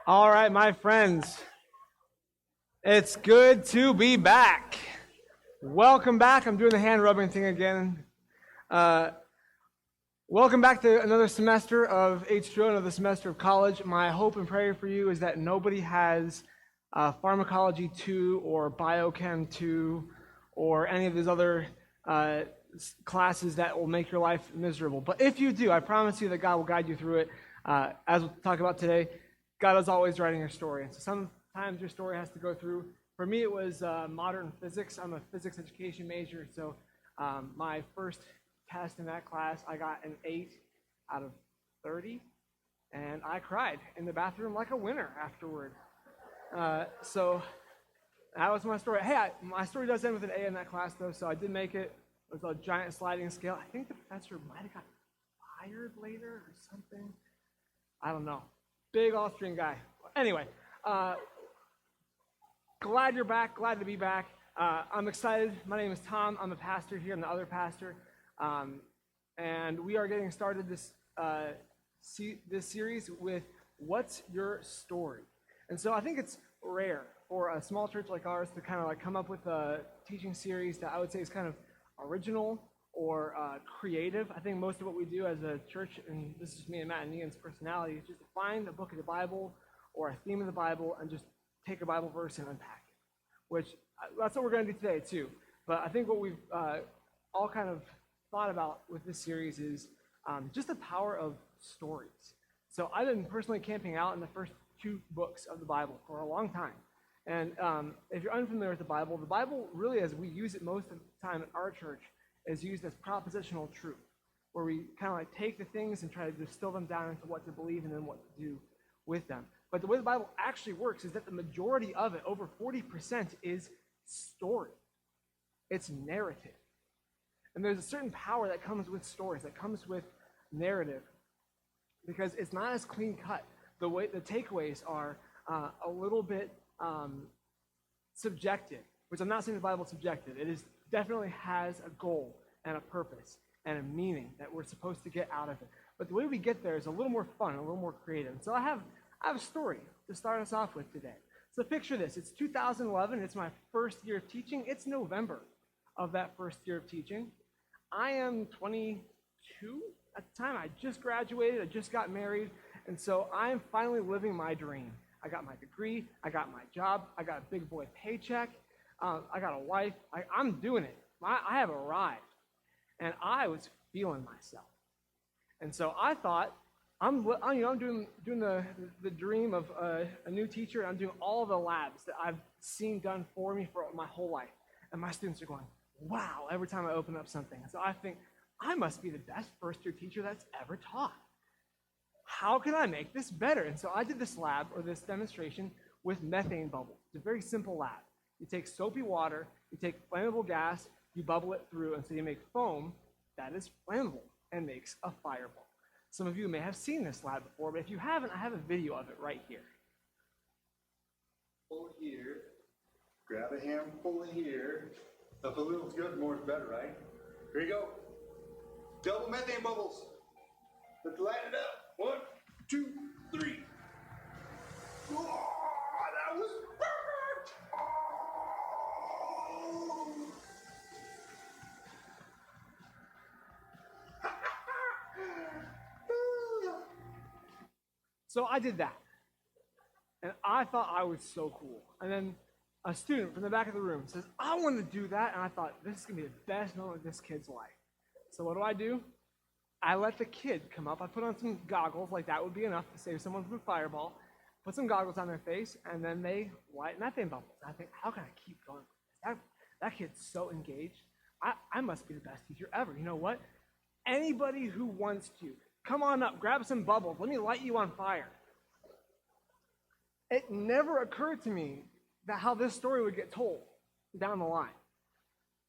All right, my friends, it's good to be back. Welcome back. I'm doing the hand rubbing thing again. Uh, welcome back to another semester of H2O, another semester of college. My hope and prayer for you is that nobody has Pharmacology 2 or Biochem 2 or any of these other classes that will make your life miserable. But if you do, I promise you that God will guide you through it. As we'll talk about today, God is always writing your story. And so sometimes your story has to go through. For me, it was modern physics. I'm a physics education major. So my first test in that class, I got an 8 out of 30. And I cried in the bathroom like a winner afterward. So that was my story. Hey, my story does end with an A in that class, though. So I did make it. It was a giant sliding scale. I think the professor might have got fired later or something. I don't know. Big Austrian guy. Anyway, glad you're back. Glad to be back. I'm excited. My name is Tom. I'm a pastor here. I'm the other pastor. And we are getting started this series with What's Your Story? And so I think it's rare for a small church like ours to kind of like come up with a teaching series that I would say is kind of original or creative. I think most of what we do as a church, and this is me and Matt and Ian's personality, is just to find a book of the Bible or a theme of the Bible and just take a Bible verse and unpack it, which that's what we're going to do today too. But I think what we've all kind of thought about with this series is just the power of stories. So I've been personally camping out in the first 2 books of the Bible for a long time. And if you're unfamiliar with the Bible really, as we use it most of the time at our church, is used as propositional truth, where we kind of like take the things and try to distill them down into what to believe and then what to do with them. But the way the Bible actually works is that the majority of it, over 40%, is story. It's narrative. And there's a certain power that comes with stories, that comes with narrative, because it's not as clean cut. The takeaways are a little bit subjective, which I'm not saying the Bible is subjective. It is definitely has a goal and a purpose and a meaning that we're supposed to get out of it. But the way we get there is a little more fun, a little more creative. So I have a story to start us off with today. So picture this. It's 2011. It's my first year of teaching. It's November of that first year of teaching. I am 22 at the time. I just graduated. I just got married. And so I'm finally living my dream. I got my degree. I got my job. I got a big boy paycheck. I got a wife. I'm doing it. I have arrived. And I was feeling myself. And so I thought, I'm doing the dream of a new teacher, and I'm doing all the labs that I've seen done for me for my whole life. And my students are going, wow, every time I open up something. And so I think, I must be the best first-year teacher that's ever taught. How can I make this better? And so I did this lab, or this demonstration, with methane bubbles. It's a very simple lab. You take soapy water, you take flammable gas, you bubble it through, and so you make foam that is flammable and makes a fireball. Some of you may have seen this lab before, but if you haven't, I have a video of it right here. Pull here, grab a handful in here. If a little's good, the more is better, right? Here you go. Double methane bubbles. Let's light it up. 1, 2, 3. Oh, that was perfect. Oh. So I did that. And I thought I was so cool. And then a student from the back of the room says, I want to do that. And I thought, this is going to be the best moment of this kid's life. So what do? I let the kid come up. I put on some goggles, like that would be enough to save someone from a fireball. Put some goggles on their face, and then they light methane bubbles. I think, how can I keep going? That kid's so engaged. I must be the best teacher ever. You know what? Anybody who wants to, come on up, grab some bubbles. Let me light you on fire. It never occurred to me that how this story would get told down the line.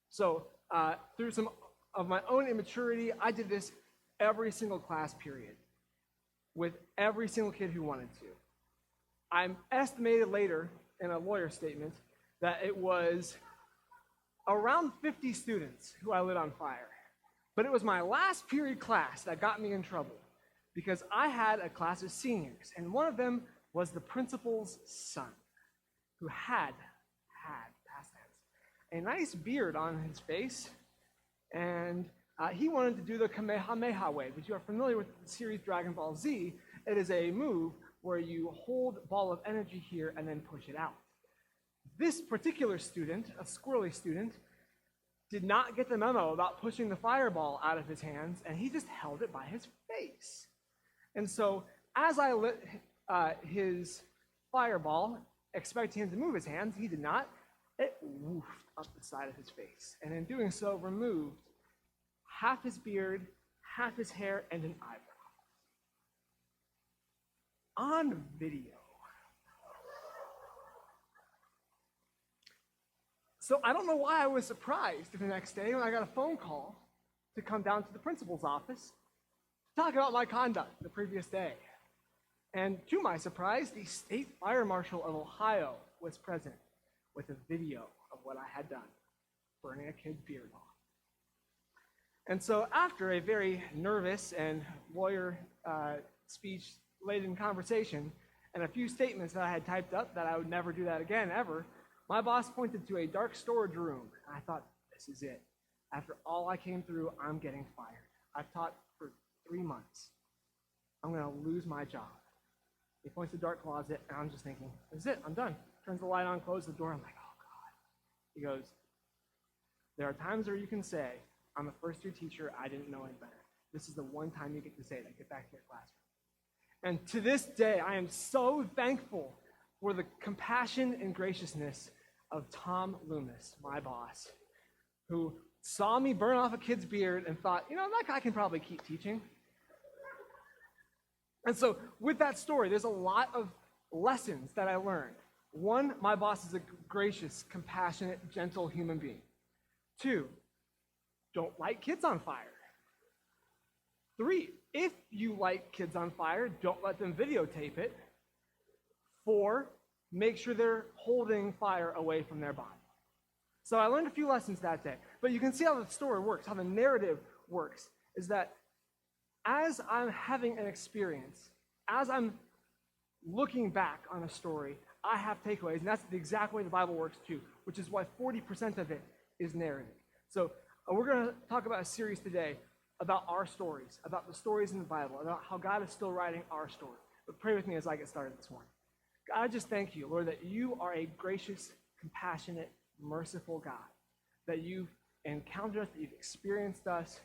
So through some of my own immaturity, I did this every single class period with every single kid who wanted to. I'm estimated later in a lawyer statement that it was around 50 students who I lit on fire. But it was my last period class that got me in trouble because I had a class of seniors, and one of them was the principal's son, who had past tense, a nice beard on his face, and he wanted to do the Kamehameha wave. If you are familiar with the series Dragon Ball Z, it is a move where you hold a ball of energy here and then push it out. This particular student, a squirrely student, did not get the memo about pushing the fireball out of his hands, and he just held it by his face. And so, as I lit his fireball, expecting him to move his hands, he did not. It woofed up the side of his face, and in doing so, removed half his beard, half his hair, and an eyebrow. On video. So I don't know why I was surprised the next day when I got a phone call to come down to the principal's office to talk about my conduct the previous day. And to my surprise, the state fire marshal of Ohio was present with a video of what I had done, burning a kid's beard off. And so after a very nervous and lawyer speech-laden conversation and a few statements that I had typed up that I would never do that again, ever, my boss pointed to a dark storage room, and I thought, this is it. After all I came through, I'm getting fired. I've taught for 3 months. I'm going to lose my job. He points to the dark closet, and I'm just thinking, this is it. I'm done. Turns the light on, closes the door. I'm like, oh, God. He goes, there are times where you can say, I'm a first-year teacher. I didn't know any better. This is the one time you get to say that. Get back to your classroom. And to this day, I am so thankful for the compassion and graciousness of Tom Loomis, my boss, who saw me burn off a kid's beard and thought, that guy can probably keep teaching. And so with that story, there's a lot of lessons that I learned. 1, my boss is a gracious, compassionate, gentle human being. 2, don't light kids on fire. 3, if you light kids on fire, don't let them videotape it. 4, make sure they're holding fire away from their body. So I learned a few lessons that day. But you can see how the story works, how the narrative works, is that as I'm having an experience, as I'm looking back on a story, I have takeaways, and that's the exact way the Bible works too, which is why 40% of it is narrative. So we're going to talk about a series today about our stories, about the stories in the Bible, about how God is still writing our story. But pray with me as I get started this morning. God, I just thank you, Lord, that you are a gracious, compassionate, merciful God, that you've encountered us, that you've experienced us,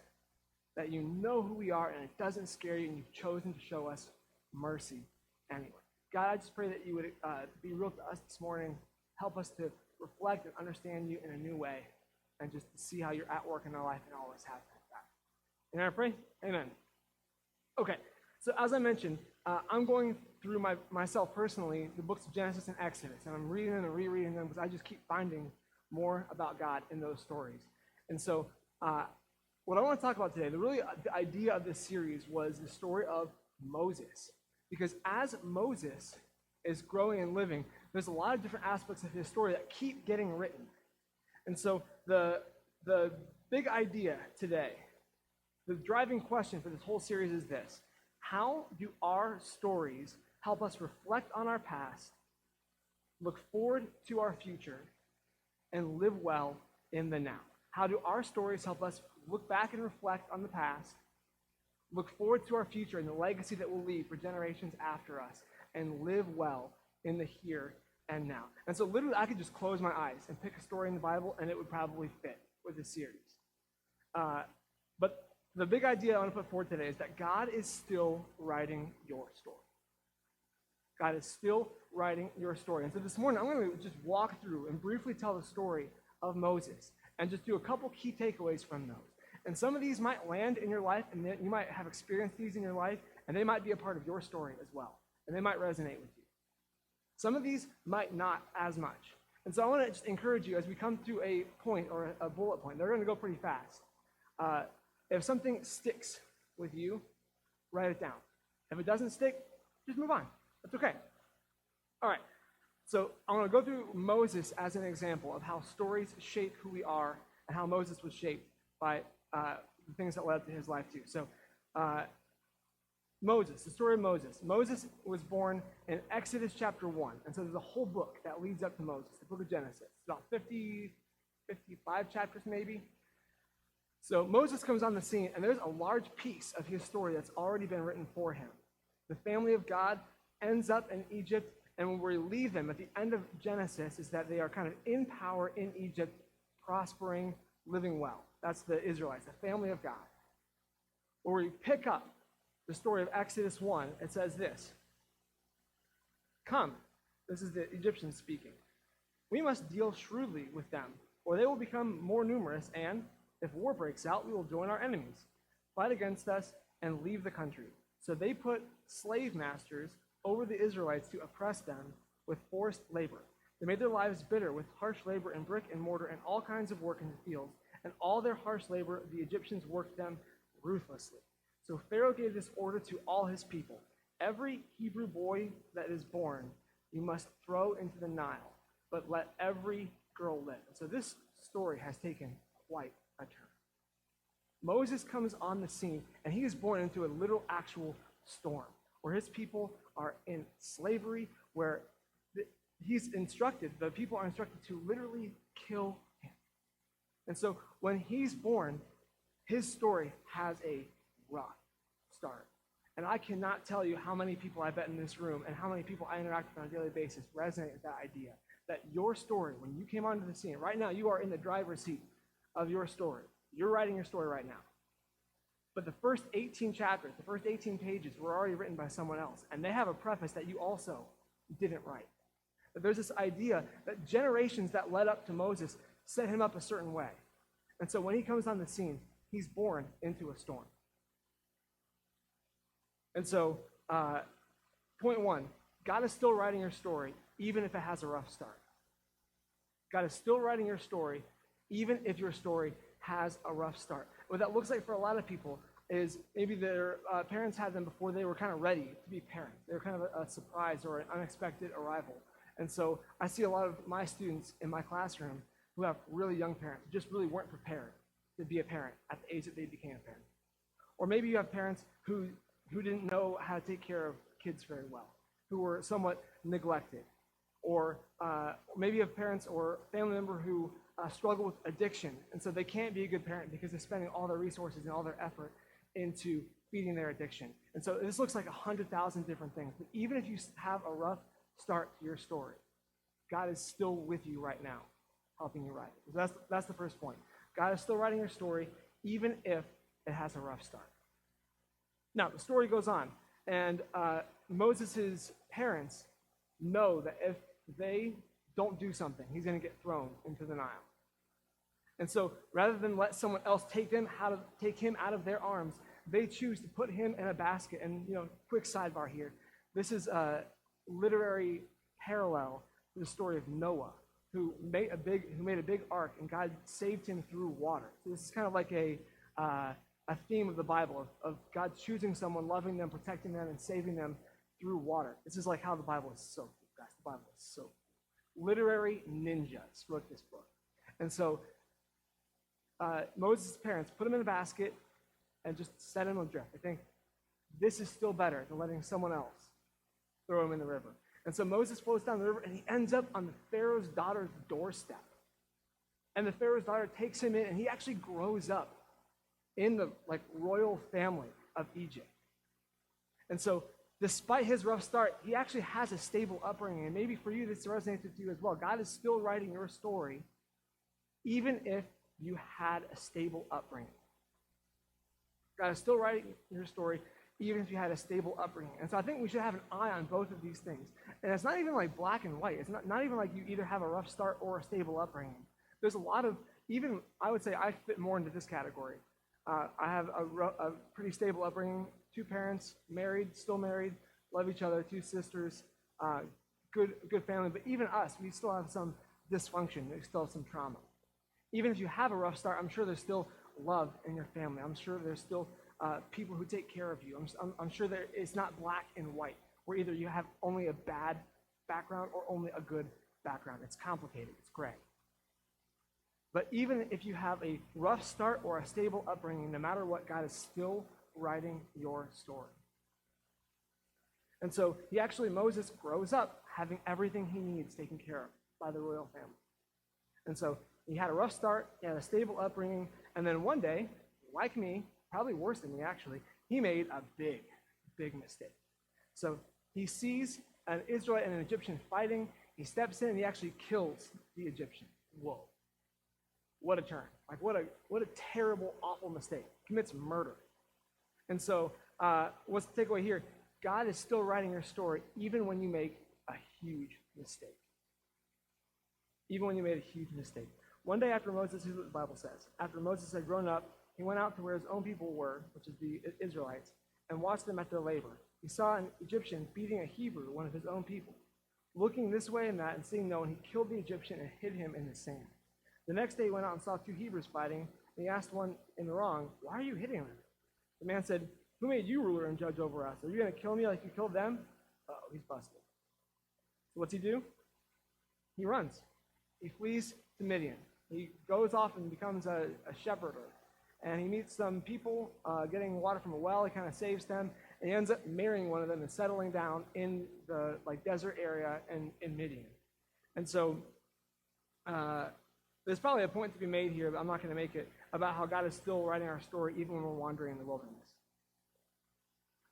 that you know who we are, and it doesn't scare you, and you've chosen to show us mercy anyway. God, I just pray that you would be real to us this morning, help us to reflect and understand you in a new way, and just to see how you're at work in our life and always have been. And I pray? Amen. Okay, so as I mentioned, I'm going through myself personally the books of Genesis and Exodus, and I'm reading them and rereading them because I just keep finding more about God in those stories. And so what I want to talk about today, the idea of this series was the story of Moses. Because as Moses is growing and living, there's a lot of different aspects of his story that keep getting written. And so the big idea today, the driving question for this whole series is this: how do our stories help us reflect on our past, look forward to our future, and live well in the now? How do our stories help us look back and reflect on the past, look forward to our future and the legacy that we'll leave for generations after us, and live well in the here and now? And so literally I could just close my eyes and pick a story in the Bible and it would probably fit with this series. But the big idea I want to put forward today is that God is still writing your story. God is still writing your story. And so this morning, I'm going to just walk through and briefly tell the story of Moses and just do a couple key takeaways from those. And some of these might land in your life, and you might have experienced these in your life, and they might be a part of your story as well, and they might resonate with you. Some of these might not as much. And so I want to just encourage you as we come to a point or a bullet point. They're going to go pretty fast. If something sticks with you, write it down. If it doesn't stick, just move on. That's okay. All right. So I want to go through Moses as an example of how stories shape who we are and how Moses was shaped by the things that led to his life too. So Moses, the story of Moses. Moses was born in Exodus chapter 1. And so there's a whole book that leads up to Moses, the book of Genesis. It's about 55 chapters maybe. So Moses comes on the scene, and there's a large piece of his story that's already been written for him. The family of God ends up in Egypt, and when we leave them at the end of Genesis is that they are kind of in power in Egypt, prospering, living well. That's the Israelites, the family of God. Where we pick up the story of Exodus 1, it says this. Come, this is the Egyptians speaking. We must deal shrewdly with them, or they will become more numerous, and if war breaks out, we will join our enemies, fight against us, and leave the country. So they put slave masters over the Israelites to oppress them with forced labor. They made their lives bitter with harsh labor in brick and mortar and all kinds of work in the fields. And all their harsh labor, the Egyptians worked them ruthlessly. So Pharaoh gave this order to all his people. Every Hebrew boy that is born, you must throw into the Nile, but let every girl live. So this story has taken quite a turn. Moses comes on the scene, and he is born into a literal actual storm, where his people are in slavery, where he's instructed, the people are instructed to literally kill him. And so when he's born, his story has a rough start. And I cannot tell you how many people I bet in this room and how many people I interact with on a daily basis resonate with that idea. That your story, when you came onto the scene, right now you are in the driver's seat of your story. You're writing your story right now. But the first 18 chapters, the first 18 pages were already written by someone else. And they have a preface that you also didn't write. But there's this idea that generations that led up to Moses set him up a certain way. And so when he comes on the scene, he's born into a storm. And so, point one, God is still writing your story, even if it has a rough start. God is still writing your story, even if your story has a rough start. What that looks like for a lot of people is maybe their parents had them before they were kind of ready to be parents. They were kind of a surprise or an unexpected arrival. And so I see a lot of my students in my classroom who have really young parents who just really weren't prepared to be a parent at the age that they became a parent. Or maybe you have parents who didn't know how to take care of kids very well, who were somewhat neglected. Or maybe you have parents or family member who struggle with addiction, and so they can't be a good parent because they're spending all their resources and all their effort into feeding their addiction. And so this looks like 100,000 different things. But even if you have a rough start to your story, God is still with you right now, helping you write it. So that's the first point. God is still writing your story, even if it has a rough start. Now, the story goes on, and Moses' parents know that if they don't do something, he's going to get thrown into the Nile. And so rather than let someone else take him out of their arms, they choose to put him in a basket. And, quick sidebar here. This is a literary parallel to the story of Noah, who made a big ark, and God saved him through water. So this is kind of like a theme of the Bible, of God choosing someone, loving them, protecting them, and saving them through water. This is like how the Bible is so cool, guys. The Bible is so cool. Literary ninjas wrote this book. And so Moses' parents put him in a basket and just set him adrift. I think this is still better than letting someone else throw him in the river. And so Moses floats down the river, and he ends up on the Pharaoh's daughter's doorstep. And the Pharaoh's daughter takes him in, and he actually grows up in the royal family of Egypt. And so despite his rough start, he actually has a stable upbringing. And maybe for you, this resonates with you as well. God is still writing your story, even if you had a stable upbringing. God is still writing your story, even if you had a stable upbringing. And so I think we should have an eye on both of these things. And it's not even like black and white. It's not even like you either have a rough start or a stable upbringing. There's a lot of, even I would say I fit more into this category. I have a pretty stable upbringing, 2 parents, still married, love each other, 2 sisters, good family. But even us, we still have some dysfunction. We still have some trauma. Even if you have a rough start, I'm sure there's still love in your family. I'm sure there's still people who take care of you. I'm sure that it's not black and white, where either you have only a bad background or only a good background. It's complicated. It's gray. But even if you have a rough start or a stable upbringing, no matter what, God is still writing your story. And so Moses grows up having everything he needs taken care of by the royal family. And so he had a rough start, he had a stable upbringing, and then one day, like me, probably worse than me actually, he made a big, big mistake. So he sees an Israelite and an Egyptian fighting, he steps in and he actually kills the Egyptian. Whoa. What a turn. Like what a terrible, awful mistake. Commits murder. And so what's the takeaway here? God is still writing your story even when you make a huge mistake. Even when you made a huge mistake. One day after Moses, here's what the Bible says. After Moses had grown up, he went out to where his own people were, which is the Israelites, and watched them at their labor. He saw an Egyptian beating a Hebrew, one of his own people. Looking this way and that and seeing no one, he killed the Egyptian and hid him in the sand. The next day he went out and saw two Hebrews fighting, and he asked one in the wrong, "Why are you hitting him?" The man said, "Who made you ruler and judge over us? Are you going to kill me like you killed them?" Uh-oh, he's busted. So what's he do? He runs. He flees to Midian. He goes off and becomes a shepherder. And he meets some people getting water from a well. He kind of saves them. And he ends up marrying one of them and settling down in the desert area in Midian. And so there's probably a point to be made here, but I'm not going to make it, about how God is still writing our story even when we're wandering in the wilderness.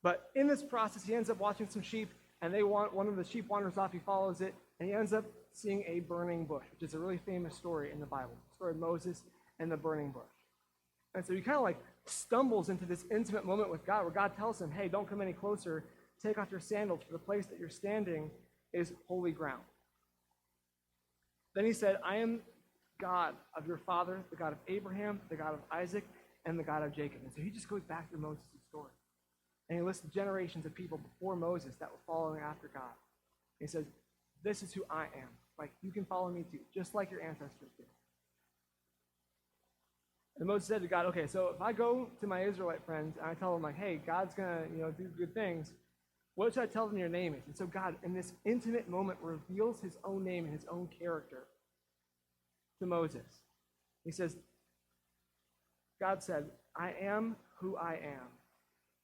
But in this process, he ends up watching some sheep, and one of the sheep wanders off. He follows it, and he ends up seeing a burning bush, which is a really famous story in the Bible, the story of Moses and the burning bush. And so he kind of stumbles into this intimate moment with God where God tells him, "Hey, don't come any closer. Take off your sandals, for the place that you're standing is holy ground." Then he said, "I am God of your father, the God of Abraham, the God of Isaac, and the God of Jacob." And so he just goes back to Moses' story. And he lists the generations of people before Moses that were following after God. He says, "This is who I am. You can follow me too, just like your ancestors did." And Moses said to God, "Okay, so if I go to my Israelite friends and I tell them hey, God's gonna do good things, what should I tell them your name is?" And so God, in this intimate moment, reveals his own name and his own character to Moses. He says, God said, "I am who I am.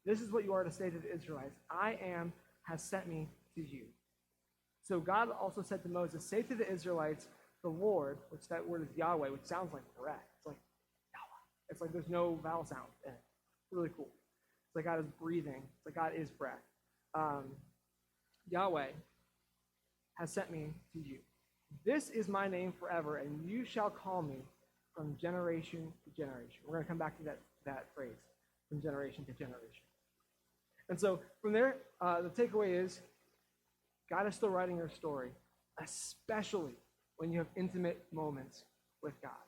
This is what you are to say to the Israelites. I am has sent me to you." So God also said to Moses, "Say to the Israelites, the Lord," which that word is Yahweh, which sounds like breath. It's like Yahweh. It's like there's no vowel sound in it. It's really cool. It's like God is breathing. It's like God is breath. Yahweh has sent me to you. This is my name forever, and you shall call me from generation to generation. We're going to come back to that phrase, from generation to generation. And so from there, the takeaway is God is still writing your story, especially when you have intimate moments with God.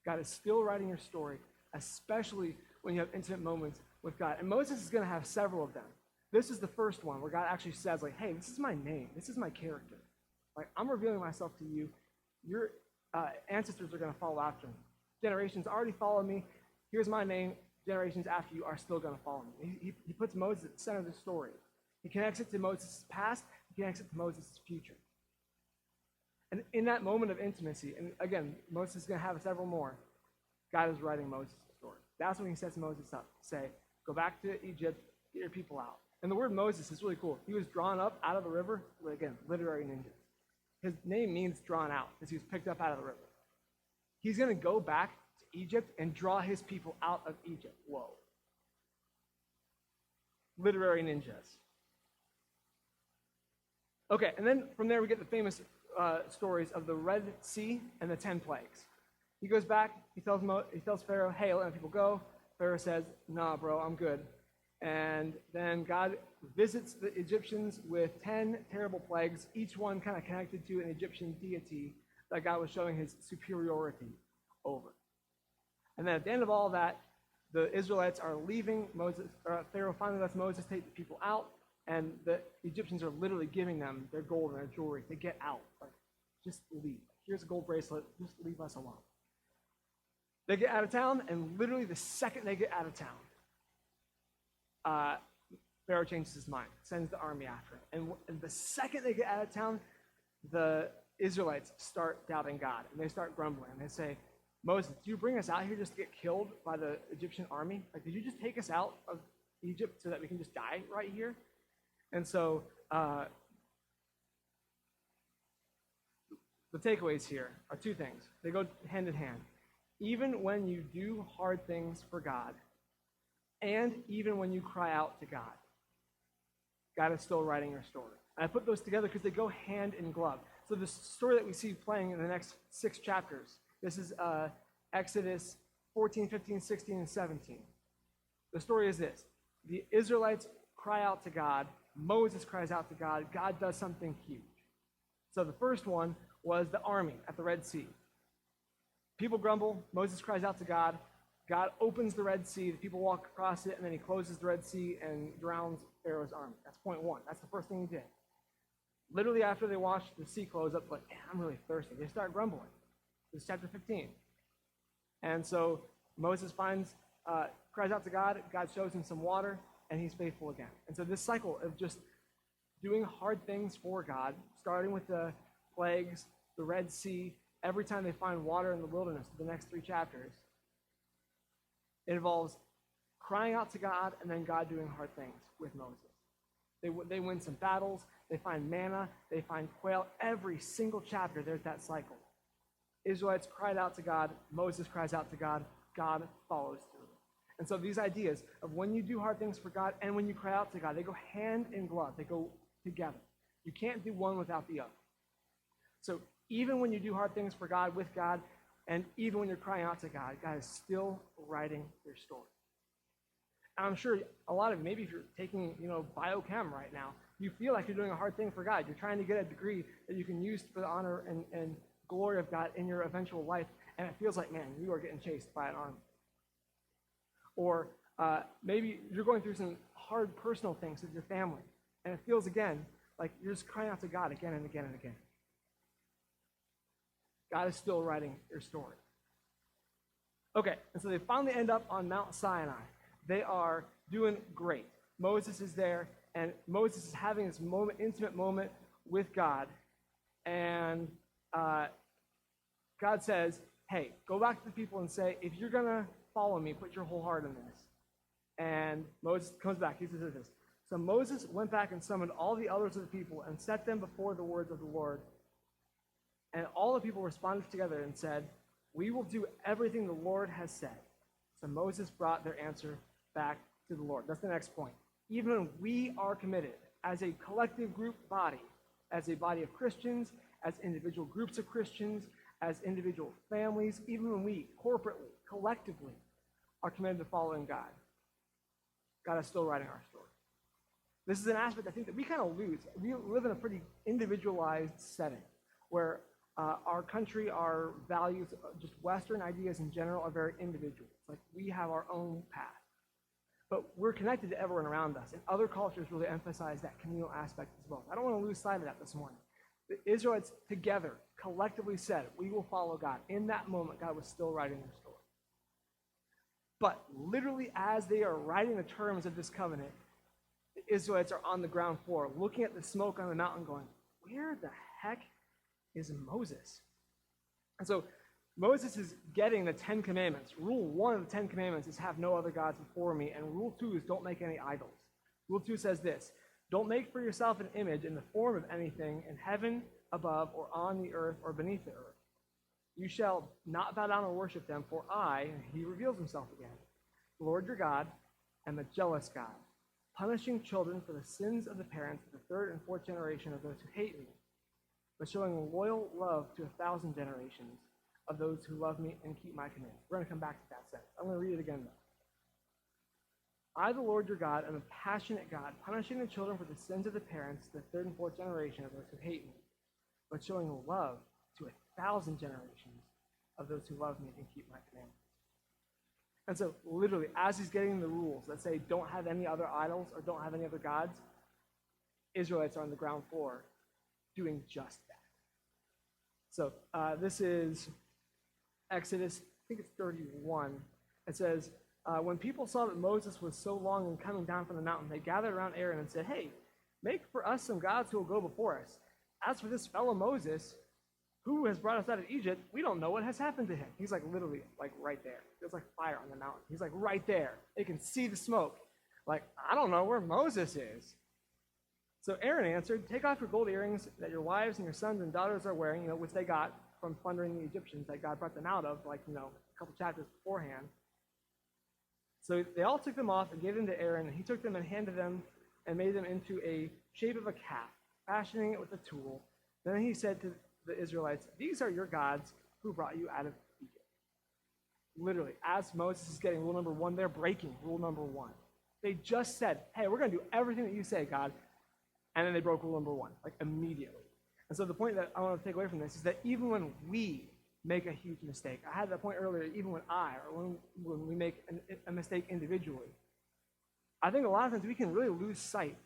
God is still writing your story, especially when you have intimate moments with God. And Moses is going to have several of them. This is the first one where God actually says, "Hey, this is my name. This is my character. I'm revealing myself to you. Your ancestors are going to follow after me. Generations already follow me. Here's my name. Generations after you are still going to follow me." He puts Moses at the center of the story. He connects it to Moses' past. He connects it to Moses' future. And in that moment of intimacy, and again, Moses is going to have several more, God is writing Moses' story. That's when he sets Moses up to say, "Go back to Egypt, get your people out." And the word Moses is really cool. He was drawn up out of the river. Again, literary ninjas. His name means drawn out because he was picked up out of the river. He's going to go back to Egypt and draw his people out of Egypt. Whoa. Literary ninjas. Okay, and then from there we get the famous stories of the Red Sea and the 10 plagues. He goes back, he tells Pharaoh, "Hey, let my people go." Pharaoh says, "Nah, bro, I'm good." And then God visits the Egyptians with 10 terrible plagues, each one kind of connected to an Egyptian deity that God was showing his superiority over. And then at the end of all that, the Israelites are leaving. Pharaoh finally lets Moses take the people out, and the Egyptians are literally giving them their gold and their jewelry to get out. Just leave. Here's a gold bracelet. Just leave us alone. They get out of town, and literally the second they get out of town, Pharaoh changes his mind, sends the army after him. And the second they get out of town, the Israelites start doubting God, and they start grumbling. They say, "Moses, did you bring us out here just to get killed by the Egyptian army? Did you just take us out of Egypt so that we can just die right here?" And so the takeaways here are two things. They go hand in hand. Even when you do hard things for God, and even when you cry out to God, God is still writing your story. And I put those together because they go hand in glove. So the story that we see playing in the next 6 chapters, this is Exodus 14, 15, 16, and 17. The story is this. The Israelites cry out to God. Moses cries out to God. God does something huge. So the first one was the army at the Red Sea. People grumble. Moses cries out to God. God opens the Red Sea. The people walk across it, and then he closes the Red Sea and drowns Pharaoh's army. That's point one. That's the first thing he did. Literally after they watched the sea close up, like, I'm really thirsty. They start grumbling. This is chapter 15. And so Moses cries out to God. God shows him some water, and he's faithful again. And so this cycle of just doing hard things for God, starting with the plagues, the Red Sea, every time they find water in the wilderness, the next 3 chapters, it involves crying out to God and then God doing hard things with Moses. They win some battles. They find manna. They find quail. Every single chapter, there's that cycle. Israelites cried out to God. Moses cries out to God. God follows through. And so these ideas of when you do hard things for God and when you cry out to God, they go hand in glove. They go together. You can't do one without the other. So even when you do hard things for God, with God, and even when you're crying out to God, God is still writing your story. And I'm sure a lot of you, maybe if you're taking, biochem right now, you feel like you're doing a hard thing for God. You're trying to get a degree that you can use for the honor and glory of God in your eventual life, and it feels like, man, you are getting chased by an army. Or maybe you're going through some hard personal things with your family, and it feels, again, like you're just crying out to God again and again and again. God is still writing your story. Okay, and so they finally end up on Mount Sinai. They are doing great. Moses is there, and Moses is having this intimate moment with God. And God says, hey, go back to the people and say, if you're going to follow me, put your whole heart in this. And Moses comes back. He says this. So Moses went back and summoned all the elders of the people and set them before the words of the Lord. And all the people responded together and said, we will do everything the Lord has said. So Moses brought their answer back to the Lord. That's the next point. Even when we are committed as a collective group body, as a body of Christians, as individual groups of Christians, as individual families, even when we corporately, collectively are committed to following God, God is still writing our story. This is an aspect I think that we kind of lose. We live in a pretty individualized setting where our country, our values, just Western ideas in general are very individual. It's like we have our own path. But we're connected to everyone around us, and other cultures really emphasize that communal aspect as well. I don't want to lose sight of that this morning. The Israelites together, collectively said, we will follow God. In that moment, God was still writing their story. But literally as they are writing the terms of this covenant, the Israelites are on the ground floor, looking at the smoke on the mountain going, where the heck is Moses? And so Moses is getting the 10 Commandments. Rule 1 of the 10 Commandments is have no other gods before me. And rule 2 is don't make any idols. Rule 2 says this, don't make for yourself an image in the form of anything in heaven above or on the earth or beneath the earth. You shall not bow down or worship them, for I, and he reveals himself again, the Lord your God, am a jealous God, punishing children for the sins of the parents to the 3rd and 4th generation of those who hate me, but showing loyal love to 1,000 generations of those who love me and keep my commandments. We're going to come back to that sentence. I'm going to read it again, though. I, the Lord your God, am a passionate God, punishing the children for the sins of the parents, the 3rd and 4th generation of those who hate me, but showing love to 1,000 generations of those who love me and keep my commandments. And so, literally, as he's getting the rules that say don't have any other idols or don't have any other gods, Israelites are on the ground floor doing just that. So this is Exodus, I think it's 31. It says, when people saw that Moses was so long in coming down from the mountain, they gathered around Aaron and said, hey, make for us some gods who will go before us. As for this fellow Moses, who has brought us out of Egypt, we don't know what has happened to him. He's like literally like right there. There's like fire on the mountain. He's like right there. They can see the smoke. Like, I don't know where Moses is. So Aaron answered, take off your gold earrings that your wives and your sons and daughters are wearing, which they got from plundering the Egyptians that God brought them out of, a couple chapters beforehand. So they all took them off and gave them to Aaron, and he took them and handed them and made them into a shape of a calf, fashioning it with a tool. Then he said to the Israelites, these are your gods who brought you out of Egypt. Literally, as Moses is getting rule number 1, they're breaking rule number 1. They just said, hey, we're going to do everything that you say, God. And then they broke rule number 1, immediately. And so the point that I want to take away from this is that even when we make a huge mistake, I had that point earlier, even when when we make a mistake individually, I think a lot of times we can really lose sight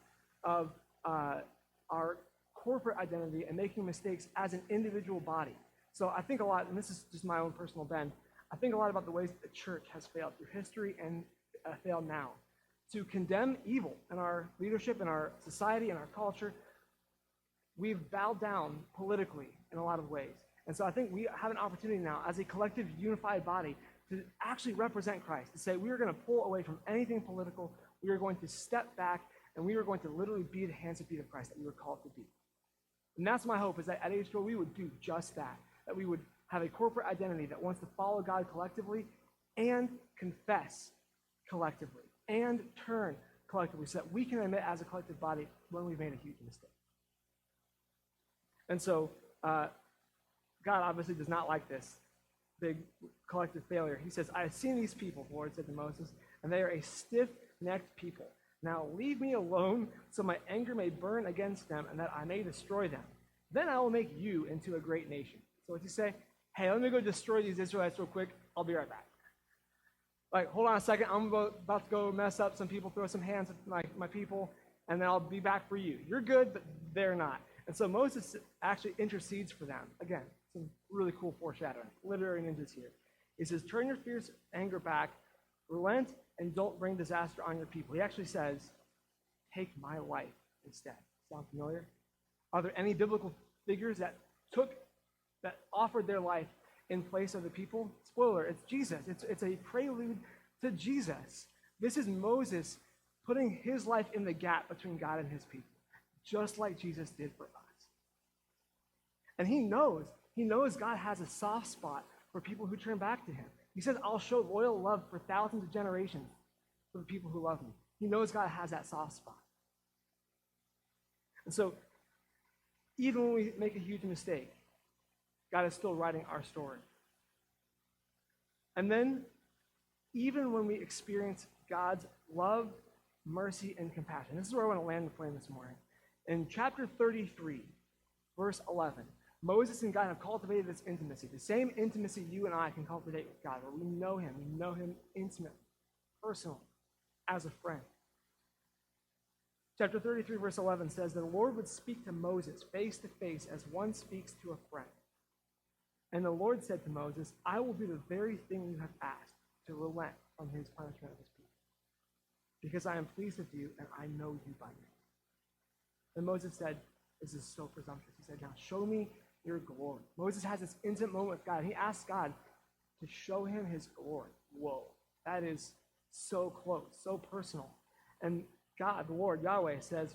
of our corporate identity and making mistakes as an individual body. So I think a lot, and this is just my own personal bend, I think a lot about the ways that the church has failed through history and failed now. To condemn evil in our leadership, in our society, in our culture, we've bowed down politically in a lot of ways. And so I think we have an opportunity now as a collective unified body to actually represent Christ, to say we are going to pull away from anything political, we are going to step back, and we are going to literally be the hands and feet of Christ that we were called to be. And that's my hope, is that at H2O we would do just that we would have a corporate identity that wants to follow God collectively and confess collectively and turn collectively so that we can admit as a collective body when we've made a huge mistake. And so God obviously does not like this big collective failure. He says, I have seen these people, the Lord said to Moses, and they are a stiff-necked people. Now leave me alone so my anger may burn against them and that I may destroy them. Then I will make you into a great nation. So what's he say? Hey, let me go destroy these Israelites real quick. I'll be right back. Hold on a second. I'm about to go mess up some people, throw some hands at my people, and then I'll be back for you. You're good, but they're not. And so Moses actually intercedes for them. Again, some really cool foreshadowing. Literary ninjas here. He says, turn your fierce anger back, relent, and don't bring disaster on your people. He actually says, take my life instead. Sound familiar? Are there any biblical figures that offered their life in place of the people? Spoiler, it's Jesus. It's a prelude to Jesus. This is Moses putting his life in the gap between God and his people, just like Jesus did for us. And he knows God has a soft spot for people who turn back to him. He says, I'll show loyal love for thousands of generations for the people who love me. He knows God has that soft spot. And so, even when we make a huge mistake, God is still writing our story. And then, even when we experience God's love, mercy, and compassion, this is where I want to land the plane this morning. In chapter 33, verse 11, Moses and God have cultivated this intimacy, the same intimacy you and I can cultivate with God, where we know him intimately, personally, as a friend. Chapter 33, verse 11 says, the Lord would speak to Moses face to face as one speaks to a friend. And the Lord said to Moses, I will do the very thing you have asked, to relent from his punishment of his people. Because I am pleased with you, and I know you by name. And Moses said, this is so presumptuous. He said, now show me your glory. Moses has this intimate moment with God. He asks God to show him his glory. Whoa, that is so close, so personal. And God, the Lord, Yahweh, says,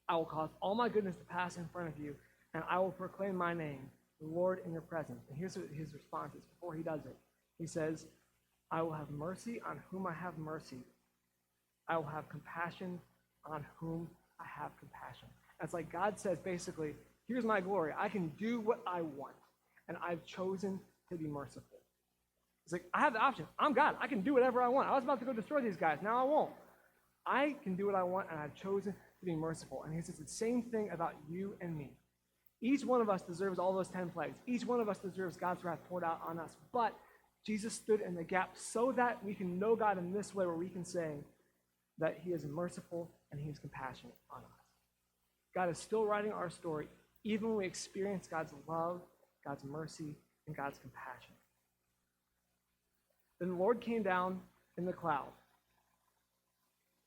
I will cause all my goodness to pass in front of you, and I will proclaim my name, the Lord, in your presence. And here's what his response is before he does it. He says, I will have mercy on whom I have mercy. I will have compassion on whom I have compassion. It's like God says, basically, here's my glory. I can do what I want, and I've chosen to be merciful. It's like, I have the option. I'm God. I can do whatever I want. I was about to go destroy these guys. Now I won't. I can do what I want, and I've chosen to be merciful. And he says the same thing about you and me. Each one of us deserves all those 10 plagues. Each one of us deserves God's wrath poured out on us. But Jesus stood in the gap so that we can know God in this way, where we can say that he is merciful and he is compassionate on us. God is still writing our story, even when we experience God's love, God's mercy, and God's compassion. Then the Lord came down in the cloud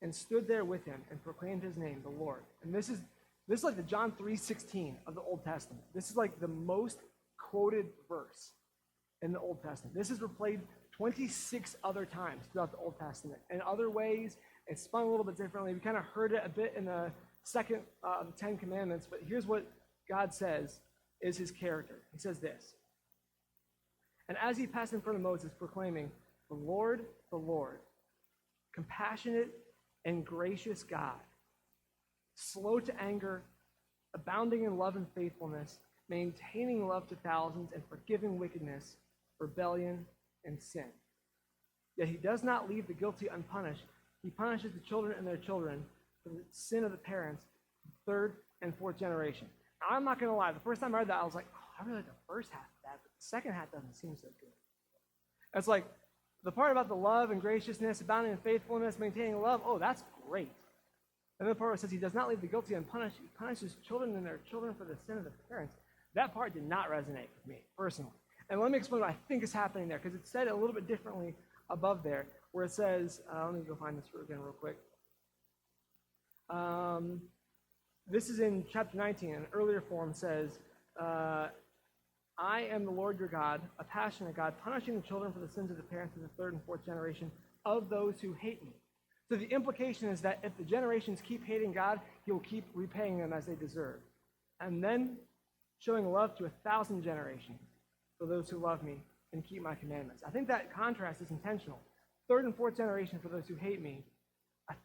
and stood there with him and proclaimed his name, the Lord. And this is like the John 3:16 of the Old Testament. This is like the most quoted verse in the Old Testament. This is replayed 26 other times throughout the Old Testament. In other ways, it's spun a little bit differently. We kind of heard it a bit in the second of the Ten Commandments, but here's what God says is his character. He says this. And as he passed in front of Moses, proclaiming, the Lord, compassionate and gracious God, slow to anger, abounding in love and faithfulness, maintaining love to thousands, and forgiving wickedness, rebellion, and sin. Yet he does not leave the guilty unpunished. He punishes the children and their children for the sin of the parents, third and fourth generation. Now, I'm not going to lie. The first time I read that, I was like, oh, I really like the first half of that, but the second half doesn't seem so good. It's like the part about the love and graciousness, abounding in faithfulness, maintaining love, oh, that's great. And then the part where it says he does not leave the guilty unpunished. He punishes children and their children for the sin of the parents. That part did not resonate with me, personally. And let me explain what I think is happening there, because it's said a little bit differently above there, where it says, let me go find this again real quick. This is in chapter 19. An earlier form says, I am the Lord your God, a passionate God, punishing the children for the sins of the parents in the third and fourth generation of those who hate me. So the implication is that if the generations keep hating God, he will keep repaying them as they deserve. And then showing love to 1,000 generations for those who love me and keep my commandments. I think that contrast is intentional. Third and fourth generation for those who hate me,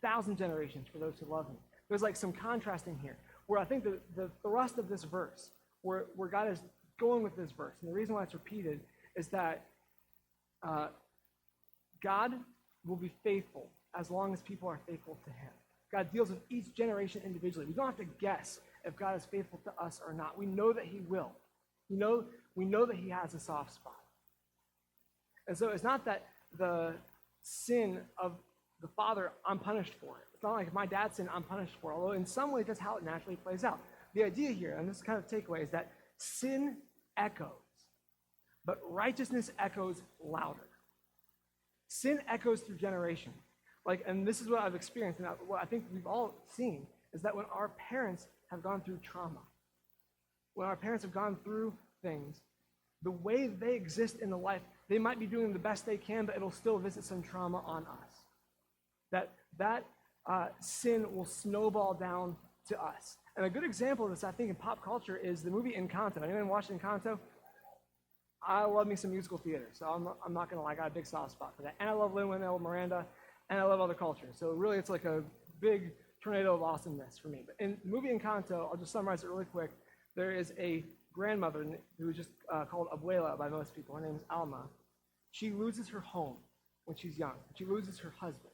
1,000 generations for those who love me. There's like some contrasting here, where I think the thrust of this verse, where God is going with this verse, and the reason why it's repeated is that God will be faithful as long as people are faithful to him. God deals with each generation individually. We don't have to guess if God is faithful to us or not. We know that he will. We know that he has a soft spot. And so it's not that the sin of the father, I'm punished for it. It's not like if my dad sinned, I'm punished for it, although in some ways that's how it naturally plays out. The idea here, and this is kind of the takeaway, is that sin echoes, but righteousness echoes louder. Sin echoes through generations. And this is what I've experienced, and what I think we've all seen, is that when our parents have gone through trauma, when our parents have gone through things, the way they exist in the life, they might be doing the best they can, but it'll still visit some trauma on us. That sin will snowball down to us. And a good example of this, I think, in pop culture is the movie Encanto. Anyone watched Encanto? I love me some musical theater, so I'm not going to lie, I got a big soft spot for that. And I love Lin-Manuel Miranda, and I love other cultures. So really, it's like a big tornado of awesomeness for me. But in the movie Encanto, I'll just summarize it really quick. There is a grandmother who is just called Abuela by most people. Her name is Alma. She loses her home when she's young. She loses her husband.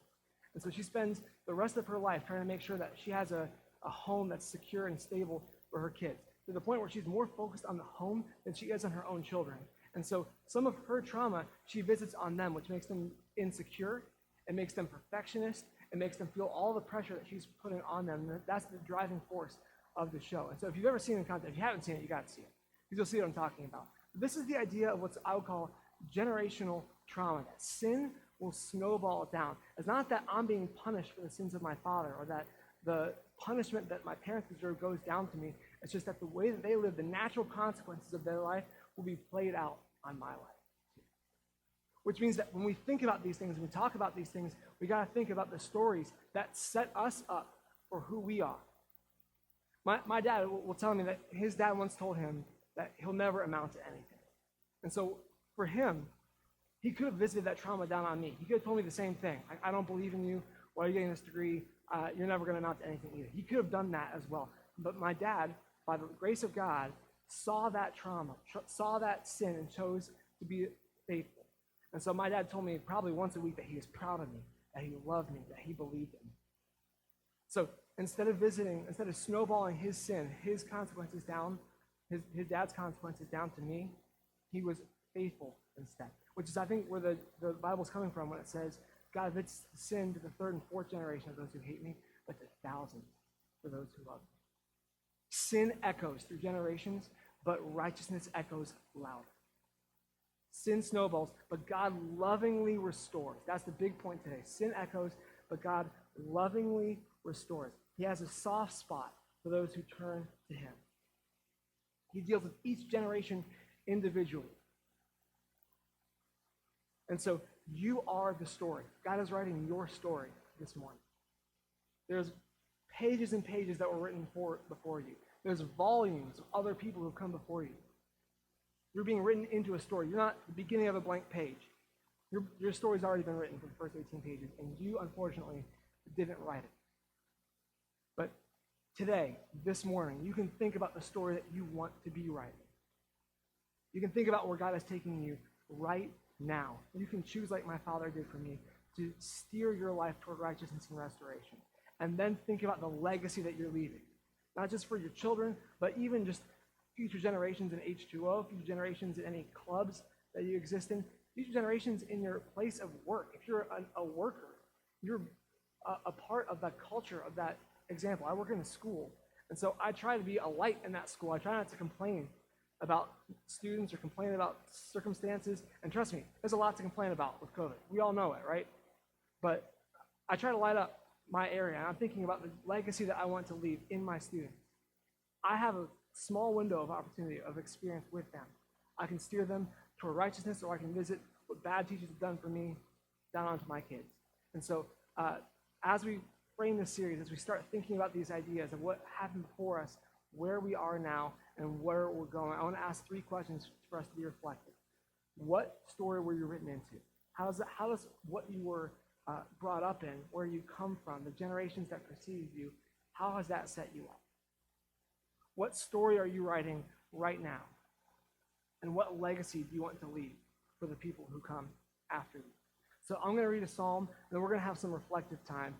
And so she spends the rest of her life trying to make sure that she has a home that's secure and stable for her kids, to the point where she's more focused on the home than she is on her own children. And so some of her trauma she visits on them, which makes them insecure. It makes them perfectionist. It makes them feel all the pressure that she's putting on them. That's the driving force of the show. And so if you've ever seen Encanto, if you haven't seen it, you got to see it, because you'll see what I'm talking about. This is the idea of what I would call generational trauma, that sin will snowball down. It's not that I'm being punished for the sins of my father, or that the punishment that my parents deserve goes down to me. It's just that the way that they live, the natural consequences of their life will be played out on my life. Which means that when we think about these things, when we talk about these things, we got to think about the stories that set us up for who we are. My dad will tell me that his dad once told him that he'll never amount to anything. And so for him, he could have visited that trauma down on me. He could have told me the same thing. I don't believe in you. Why are you getting this degree? You're never going to amount to anything either. He could have done that as well. But my dad, by the grace of God, saw that trauma, saw that sin, and chose to be faithful. And so my dad told me probably once a week that he was proud of me, that he loved me, that he believed in me. So instead of snowballing his sin, his consequences down, his dad's consequences down to me, he was faithful instead. Which is, I think, where the Bible's coming from when it says, God visits sin to the third and fourth generation of those who hate me, but to thousands for those who love me. Sin echoes through generations, but righteousness echoes louder. Sin snowballs, but God lovingly restores. That's the big point today. Sin echoes, but God lovingly restores. He has a soft spot for those who turn to him. He deals with each generation individually. And so you are the story. God is writing your story this morning. There's pages and pages that were written before you. There's volumes of other people who've come before you. You're being written into a story. You're not the beginning of a blank page. Your story's already been written for the first 18 pages, and you, unfortunately, didn't write it. But today, this morning, you can think about the story that you want to be writing. You can think about where God is taking you right now. You can choose, like my Father did for me, to steer your life toward righteousness and restoration. And then think about the legacy that you're leaving. Not just for your children, but even just future generations in H2O, future generations in any clubs that you exist in, future generations in your place of work. If you're a worker, you're a part of that culture, of that example. I work in a school, and so I try to be a light in that school. I try not to complain about students or complain about circumstances. And trust me, there's a lot to complain about with COVID. We all know it, right? But I try to light up my area, and I'm thinking about the legacy that I want to leave in my students. I have a small window of opportunity of experience with them. I can steer them toward righteousness, or I can visit what bad teachers have done for me down onto my kids. And so as we frame this series, as we start thinking about these ideas of what happened before us, where we are now, and where we're going, I want to ask 3 questions for us to be reflective. What story were you written into? How does what you were brought up in, where you come from, the generations that preceded you, how has that set you up? What story are you writing right now? And what legacy do you want to leave for the people who come after you? So I'm going to read a psalm, and then we're going to have some reflective time.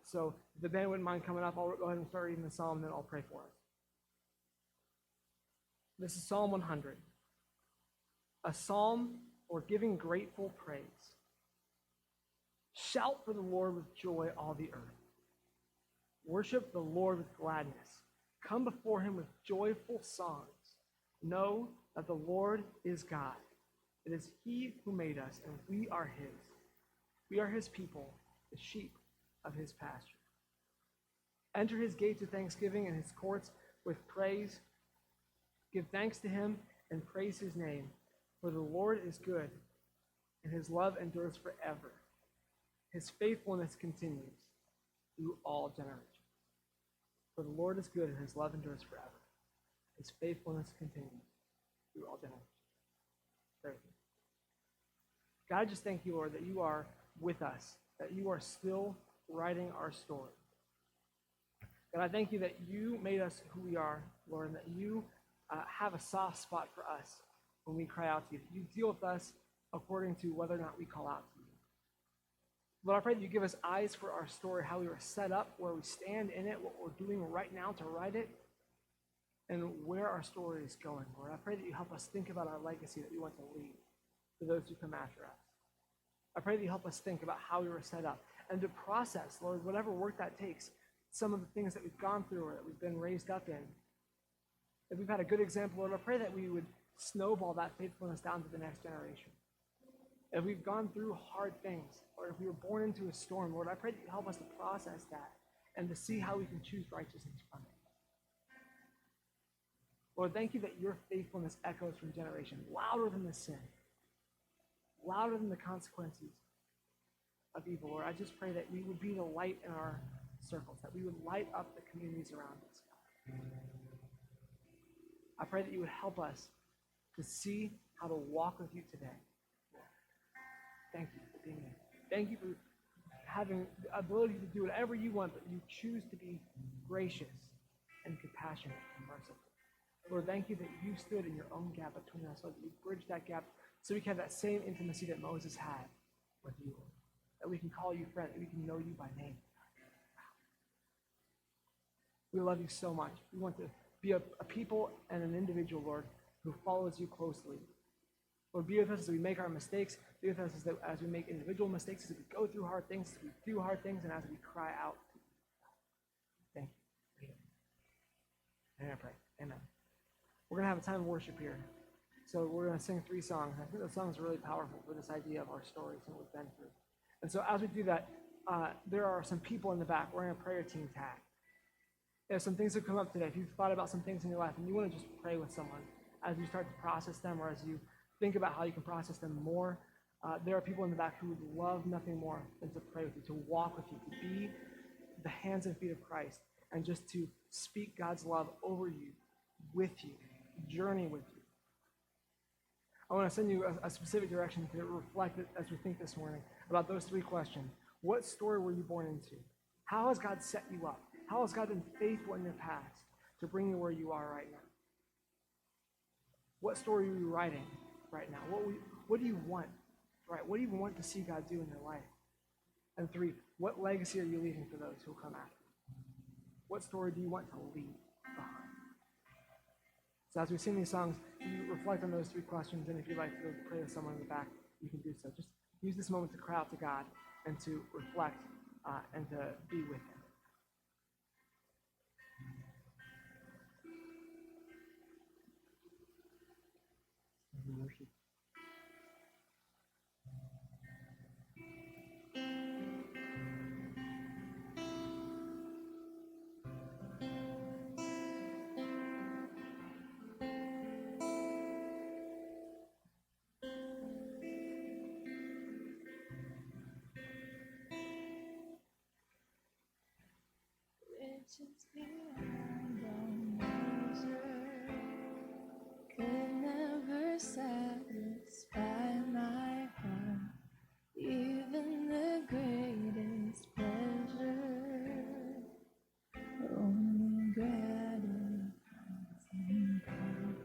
So if the band wouldn't mind coming up, I'll go ahead and start reading the psalm, and then I'll pray for us. This is Psalm 100, a psalm for giving grateful praise. Shout for the Lord with joy, all the earth. Worship the Lord with gladness. Come before him with joyful songs. Know that the Lord is God. It is he who made us, and we are his. We are his people, the sheep of his pasture. Enter his gates with thanksgiving and his courts with praise. Give thanks to him and praise his name, for the Lord is good, and his love endures forever. His faithfulness continues through all generations. For the Lord is good, and his love endures forever. His faithfulness continues through all generations. Pray with me. God, I just thank you, Lord, that you are with us, that you are still writing our story. God, I thank you that you made us who we are, Lord, and that you have a soft spot for us when we cry out to you. You deal with us according to whether or not we call out to you. Lord, I pray that you give us eyes for our story, how we were set up, where we stand in it, what we're doing right now to write it, and where our story is going. Lord, I pray that you help us think about our legacy that we want to leave to those who come after us. I pray that you help us think about how we were set up and to process, Lord, whatever work that takes, some of the things that we've gone through or that we've been raised up in. If we've had a good example, Lord, I pray that we would snowball that faithfulness down to the next generation. If we've gone through hard things, or if we were born into a storm, Lord, I pray that you help us to process that and to see how we can choose righteousness from it. Lord, thank you that your faithfulness echoes from generation, louder than the sin, louder than the consequences of evil. Lord, I just pray that we would be the light in our circles, that we would light up the communities around us. I pray that you would help us to see how to walk with you today. Thank you for being there. Thank you for having the ability to do whatever you want, but you choose to be gracious and compassionate and merciful. Lord, thank you that you stood in your own gap between us, Lord, that you bridged that gap so we can have that same intimacy that Moses had with you, Lord. That we can call you friend, that we can know you by name. We love you so much. We want to be a people and an individual, Lord, who follows you closely. Lord, be with us as we make our mistakes. Be with us as we make individual mistakes, as we go through hard things, as we do hard things, and as we cry out. Thank you. And I pray. Amen. We're going to have a time of worship here. So we're going to sing 3 songs. I think the songs are really powerful for this idea of our stories and what we've been through. And so as we do that, there are some people in the back wearing a prayer team tag. There's some things that come up today. If you've thought about some things in your life and you want to just pray with someone as you start to process them, or as you think about how you can process them more, there are people in the back who would love nothing more than to pray with you, to walk with you, to be the hands and feet of Christ and just to speak God's love over you, with you, journey with you. I want to send you a specific direction to reflect it as we think this morning about those three questions. What story were you born into? How has God set you up? How has God been faithful in your past to bring you where you are right now? What story are you writing right now? What do you want? Right? What do you want to see God do in your life? And three, what legacy are you leaving for those who will come after? What story do you want to leave behind? So as we sing these songs, you reflect on those three questions, and if you'd like to pray with someone in the back, you can do so. Just use this moment to cry out to God and to reflect and to be with Him. Worship. Riches beyond all measure could never satisfy my heart, even the greatest pleasure only gratifies in part.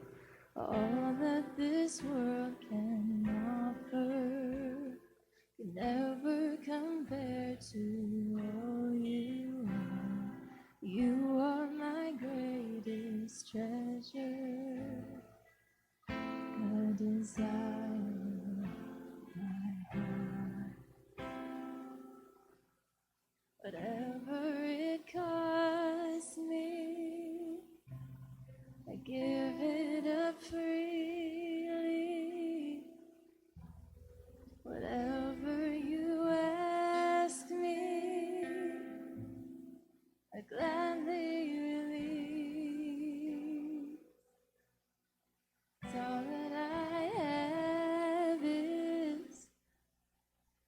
All that this world can offer can never compare to all you are. You are my greatest treasure, the desire of my heart. Whatever it costs me, I give it up freely. Whatever you ask me, I gladly release. All that I have is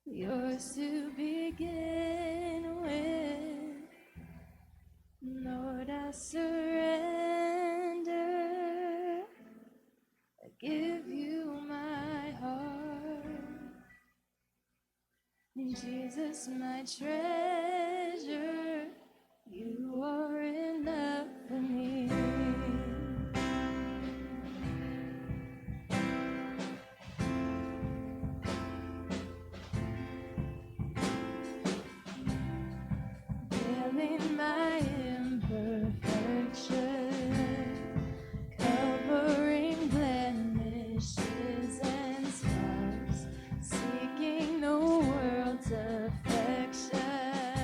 yours to begin with. Lord, I surrender. I give you my heart. Jesus, my treasure, you are enough for me. Healing my imperfection, covering blemishes and scars, seeking the world's affection.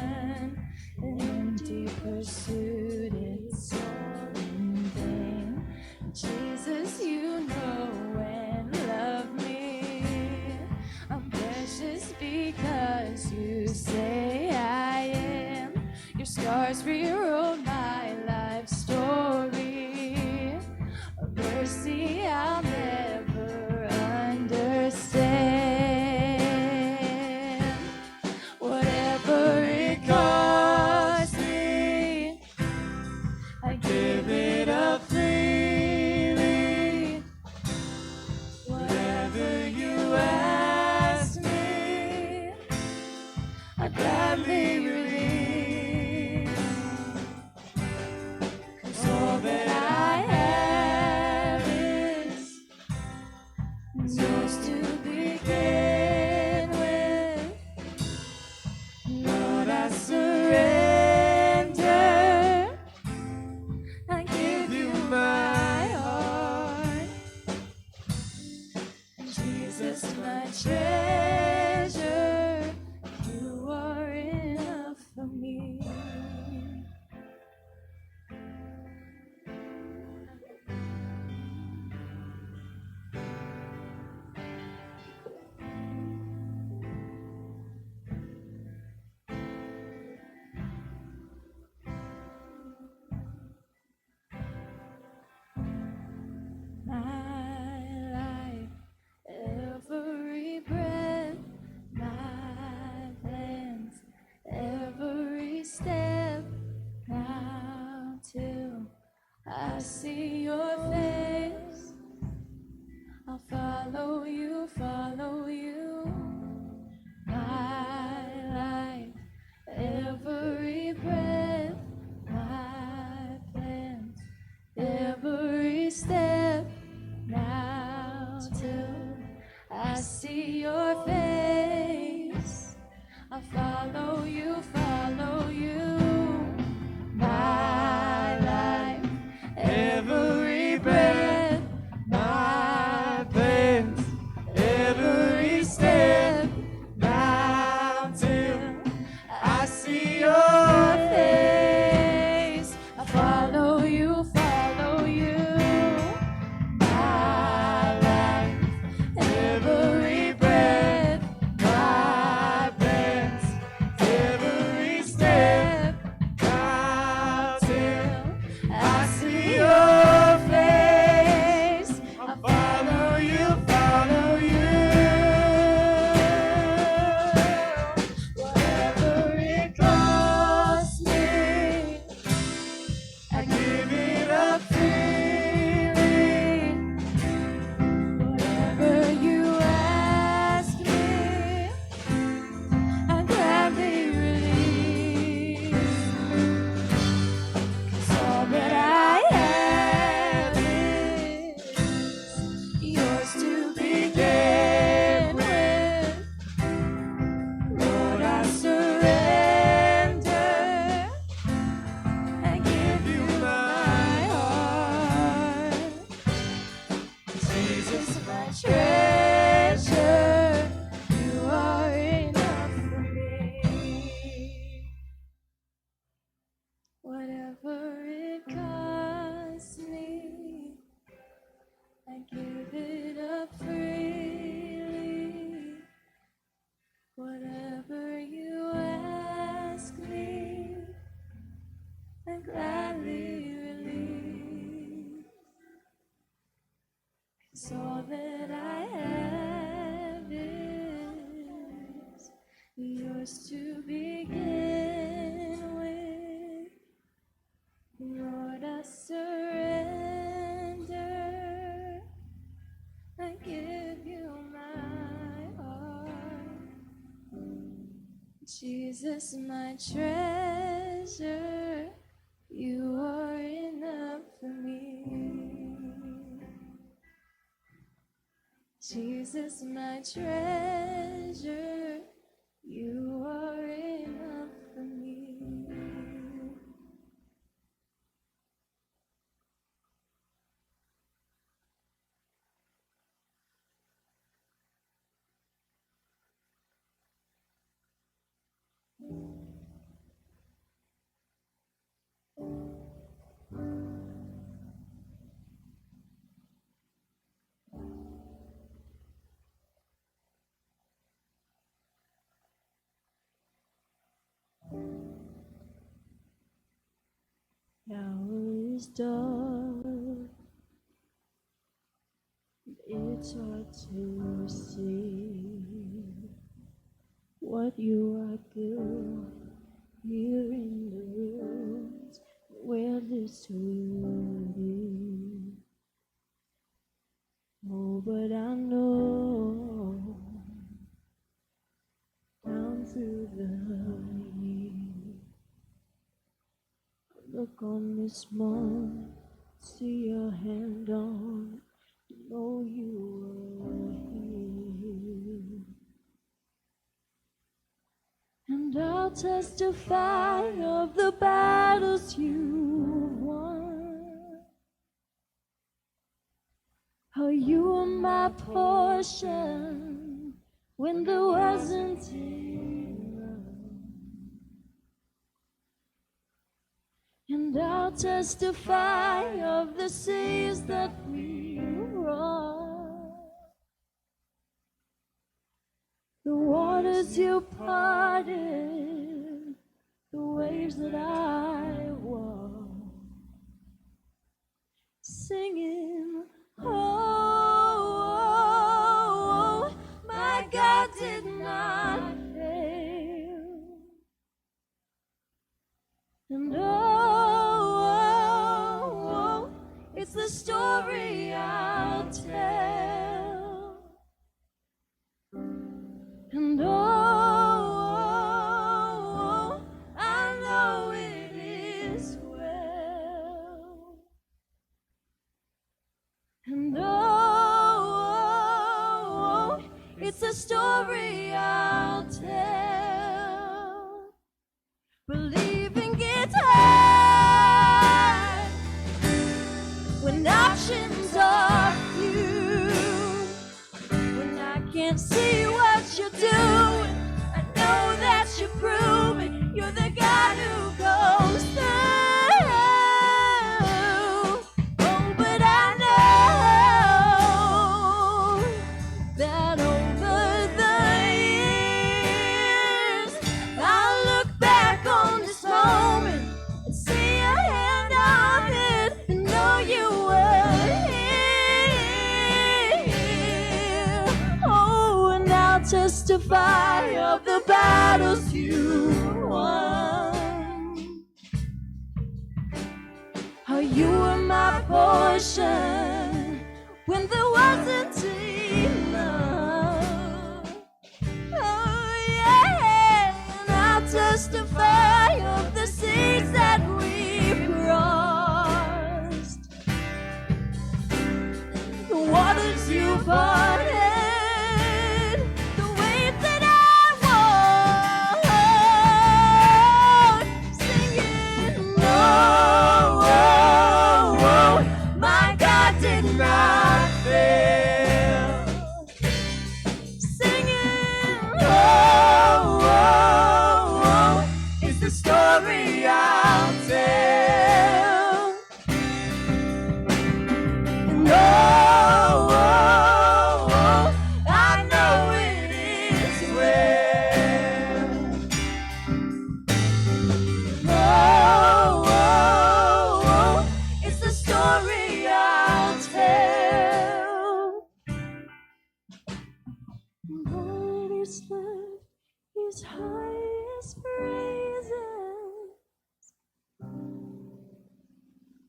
I see your face. I'll follow you, follow you. My life, every breath, my plans, every step. Now till I see your face, I'll follow you, follow you. My life, every breath, my plans, every step. Now till I see your face, I follow you, follow you. My life, every breath, my plans, every step. Now till I see your face, I follow you, follow you. Whatever it costs me, I give it up freely. Whatever you ask me, I gladly release. 'Cause all that I have is yours to begin with. Lord, I surrender. I give you my heart. Jesus, my treasure, you are enough for me. Whatever it costs me, I give it up freely. Whatever you ask me, I gladly release. 'Cause all that I have is yours to begin with. Lord, I surrender. I give you my heart. Jesus, my treasure, you are enough for me. Jesus, my treasure, you are enough for me. Hour is dark, it's hard to see what you are doing here in the rooms where this will be. Oh, but I know down through the years, look on this moment, see your hand on it, know you are here. And I'll testify of the battles you won, how you were my portion when there wasn't enough. And I'll testify of the seas that we rolled, the waters you parted, the waves that I walked, singing, oh, my God did not fail. And oh, It's the story I'll tell. And oh, I know it is well. And oh, it's a story I'll tell. Believing it's hard when options are few. When I can't see what you're doing, I know that you're proving you're the God who goes through. Oh, but I know that over the years, I'll look back on this moment and see your hand on it and know you were here. Oh, and I'll testify of the battles you won. How you were my portion when there wasn't enough. Oh yeah, and I'll testify of the seas that we crossed, the waters you parted, the waves that I walked, singing, oh, oh, oh, my God did not fail. Singing, oh, oh, oh, it's the story I'll tell. And oh, oh, oh, I know it is well. Oh, oh, oh, it's the story I'll tell. All that is left is highest praises.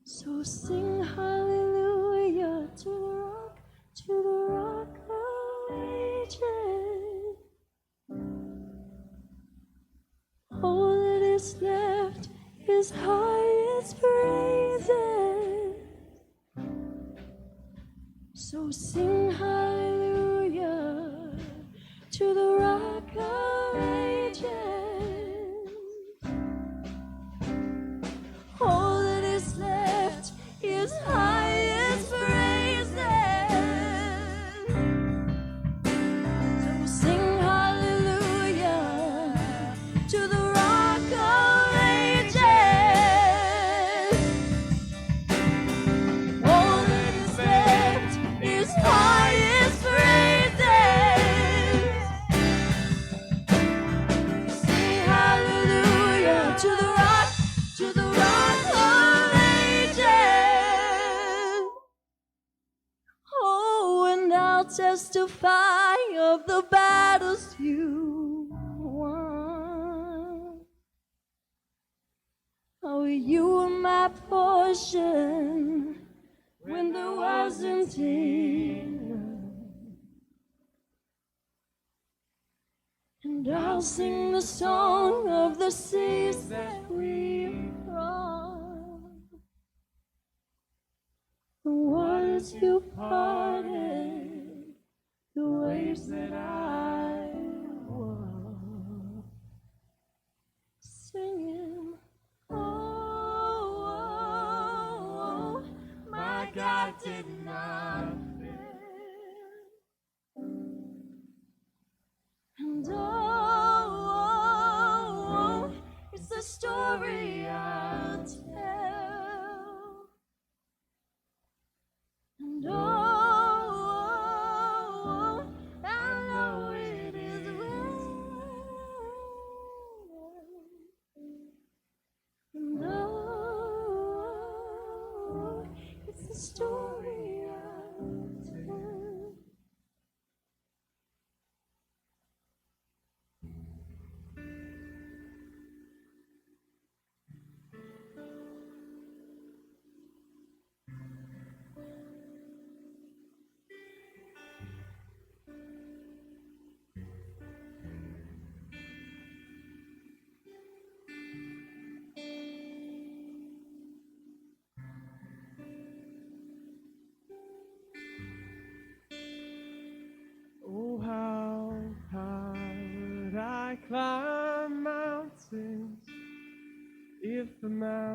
So sing hallelujah to the rock of ages. All that is left is highest praises. So sing hallelujah to the rock of ages. All that is left is highest praises. So sing hallelujah to the rock of ages. All that is left is highest praises. Sing hallelujah to the rock of ages. Oh, and I'll testify of the battles you won. Oh, you were my portion when there wasn't enough. And I'll sing the song of the seas that we crossed, the waters you parted, the waves that I walked, singing, oh, oh, oh, my God did not fail. And oh, it's a story I'll tell. And oh, I know it is well. And oh, it's a story I'll tell.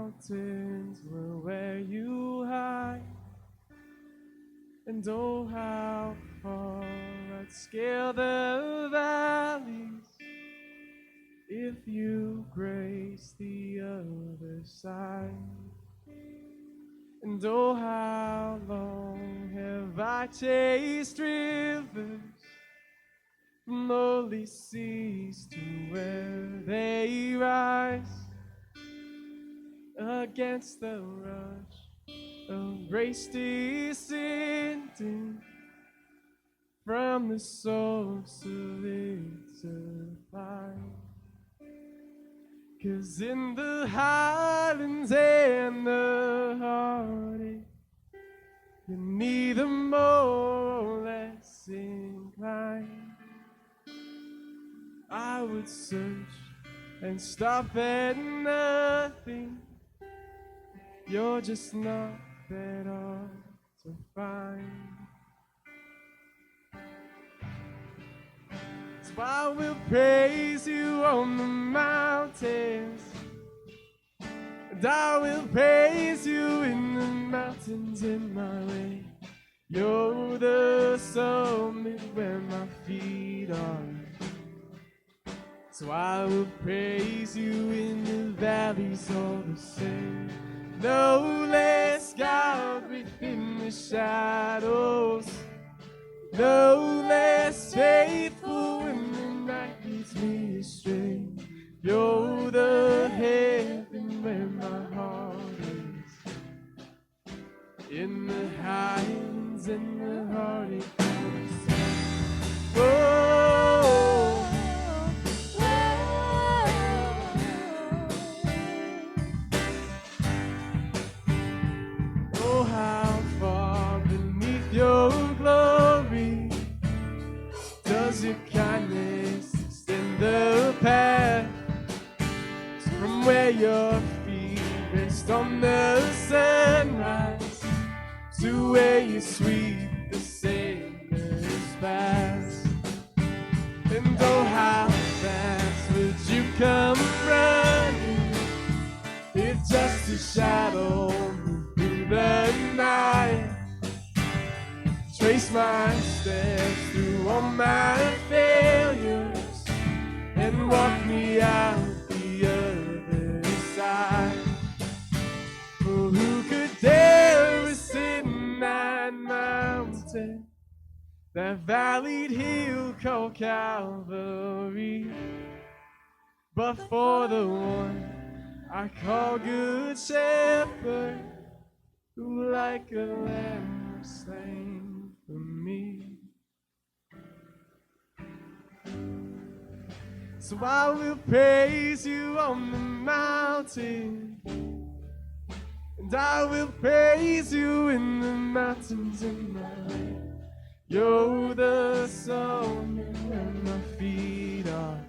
mountains were where you hide, and oh, how far I'd scale the valleys if you grace the other side. And oh, how long have I chased rivers from lowly seas to where they rise against the rush of grace descending from the source of its supply. 'Cause in the highlands and the heartache, you're neither more or less inclined. I would search and stop at nothing. You're just not that hard to find. So I will praise you on the mountains, and I will praise you in the mountains in my way. You're the summit where my feet are. So I will praise you in the valleys all the same. No less God within the shadows, no less faithful when the night leads me astray. You're the heaven where my heart is, in the highlands and the heartache. Oh, oh, how far beneath your glory does your kindness extend the path from where your feet rest on the sunrise to where you sweep the sailors past. And oh, how fast would you come running if just a shadow moved through the night? Trace my steps through all my failures and walk me out the other side. For who could dare ascend that mountain, that valleyed hill called Calvary, but for the one I call Good Shepherd, who like a lamb was slain for me. So I will praise you on the mountain, and I will praise you in the mountains in my way. You're the summit where my feet are.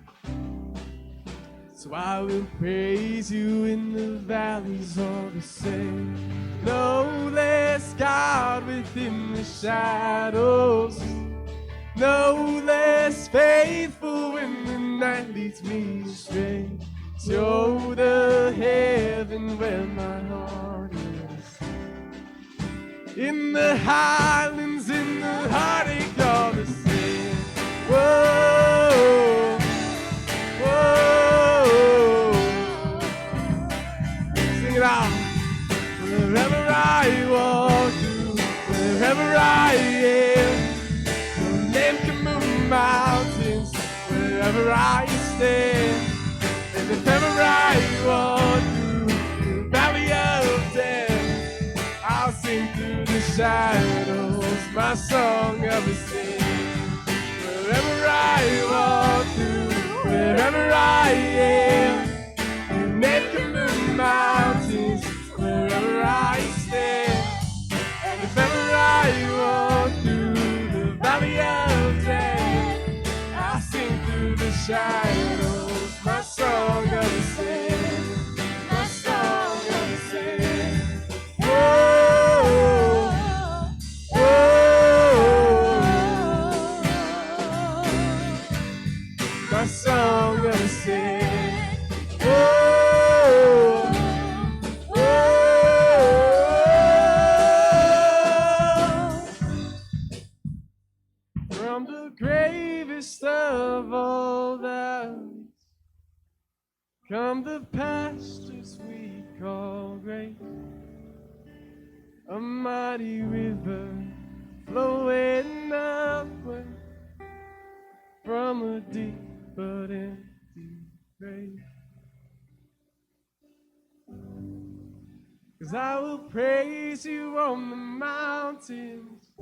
So I will praise you in the valleys all the same. No less God within the shadows, no less faithful when the night leads me astray. You're the heaven where my heart is, in the highlands, in the heartache, all the same. Whoa, whoa, sing it out. Wherever I walk through, wherever I am, your name can move mountains. Wherever I stand, and if ever I walk through the valley of death, I'll sing through the shadows my song of ascent. Wherever I walk through, wherever I am, your name can move mountains. Wherever I stand, and if ever I walk through the valley of death, I'll sing through the shadows my song of ascent, my song of ascent. Whoa, whoa, my song of ascent. Whoa, whoa. Come the pastures we call grace, a mighty river flowing upward from a deep but empty grave. 'Cause I will praise you on the mountains,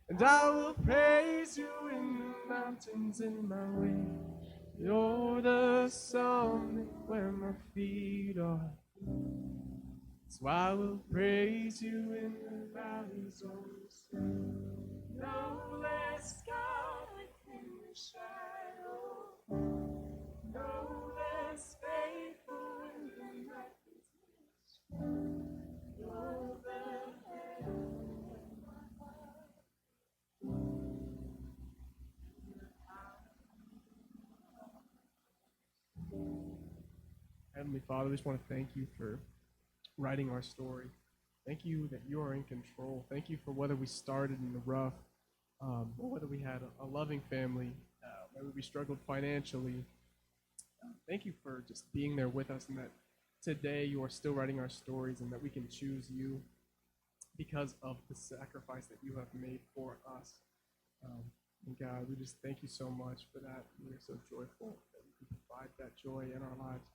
and I will praise you in the mountains in my way. You're the summit where my feet are. So I will praise you in the valleys of the sea. No less God within the shadow. No less faithful in the darkness. You're the head of my heart. Heavenly Father, we just want to thank you for writing our story. Thank you that you are in control. Thank you for whether we started in the rough, or whether we had a loving family, whether we struggled financially. Thank you for just being there with us, and that today you are still writing our stories, and that we can choose you because of the sacrifice that you have made for us. And God, we just thank you so much for that. We are so joyful that you can provide that joy in our lives.